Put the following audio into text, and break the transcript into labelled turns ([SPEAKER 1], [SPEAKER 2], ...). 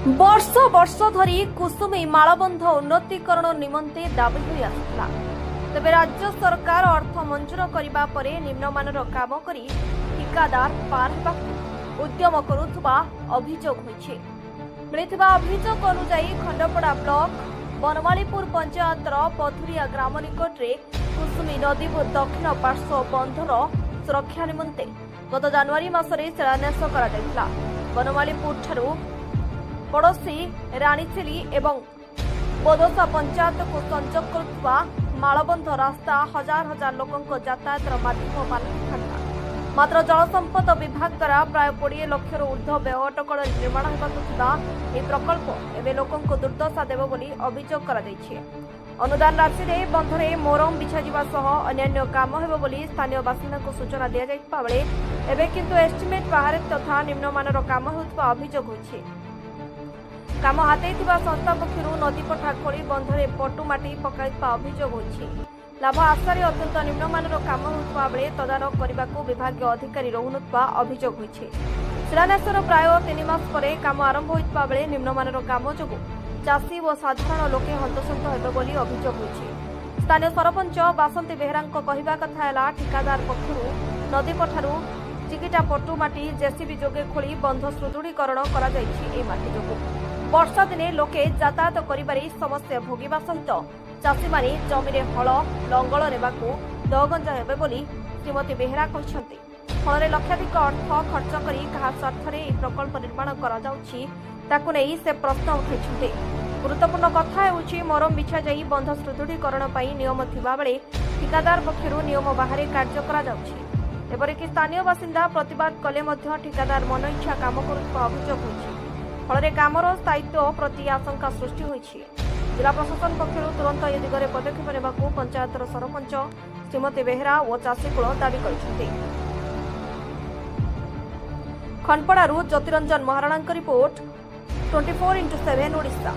[SPEAKER 1] वर्ष वर्ष धरी कुसुमी मालबंध उन्नतीकरण निमंते दाबी होई आसुला। तेबे राज्य सरकार अर्थ मंजूर करने पर निम्नमानर काम करी ठिकादार पार हेबाकु उद्यम करुवा अभियोग होइछे। मिलिथिबा अभियोग अनुसार खंडपड़ा ब्लॉक बनमालीपुर पंचायतर पथुरिया ग्राम निकटरे कुसुमी नदी दक्षिण पार्श्व बंधर सुरक्षा निमंते गत जनवरी मासरे शिलान्यास करा जायतिला। बनमालीपुर ठारू पड़ोशी राणीचेली एवं बोदोसा पंचायत को संजोग करुवा मालबंध रास्ता हजार हजार लोकों यातायात माध्यम पालटिथा। मात्र जलसंपद विभाग द्वारा प्राय 20 लाख ऊर्ध्व व्यय अटकल निर्माण होगा प्रकल्प एवं लोकों दुर्दशा देव बोली अभियोग करा जायछि। अनुदान राशि रे बंधरे मोरम बिछाजिबा सह अन्यान्य काम हेबो बोली स्थानीय बासिंदा को सूचना दिया जायतिबा बेले एबे किंतु एस्टिमेट बाहर तथा निम्नमानर काम होउतबा अभियोग होइछि। काम हाते संस्था पक्षर नदी पठा खोली बंधरे पटुमाटी पकाइवा अभियोग होइछि। लाभ आशारे अत्यंत निम्नमानर काम होउतबा बेले तदारख करबाकू विभागीय अधिकारी रहुनतबा अभियोग होइछि। शिलान्यासर प्राय 3 मास परे काम आरंभ होइतबा बेले निम्नमानर काम जोगु चाषी व साधारण लोके हतसंत हेबे बोली अभियोग होइछि। स्थानीय सरपंच बासंती बेहरांको कहिबा कथा हैला ठिकादार पक्षरु नदी पठारु चिकिटा पटुमाटी जेसीबी जोगे खोली बंध सुदृढ़ीकरण करा जायछि। ए माटी जोगु वर्षा दिने लोके यातायात करिबारे समस्या भोगिबा सहित चाषी माने जमीरे हल लंगल नेबाकू दगंजा हेबे बोली श्रीमती बेहरा कहिसंती। फଳରେ लक्षाधिक अर्थ खर्च करी कहा स्वार्थरे ଏହି प्रकल्प निर्माण करा जाउछि ताकू नै से प्रश्न उठाइछन्ते। गुरुत्वपूर्ण कथा हेउछि मरम बिछा जाई बंध सुदृढ़ीकरण पई नियम थिबा बेले ठिकादार पक्षरु नियम बाहरे कार्य करा जाउछि। एपरिक स्थानीय बासिंदा प्रतिवाद कले मध्य ठिकादार मन इच्छा काम करुवा अभियोग होइछि। फଳରେ कामर स्थायित्व प्रति आशंका सृष्टि होइछि। जिला प्रशासन पक्षरु तुरंत ए दिगरे पदक्षेप नेबाकू पंचायतर सरपंच श्रीमती बेहरा और चाषीकूल दाबी करिसंती। खनपड़ारू ज्योतिरंजन महाराणा रिपोर्ट 24x7 ओडिशा।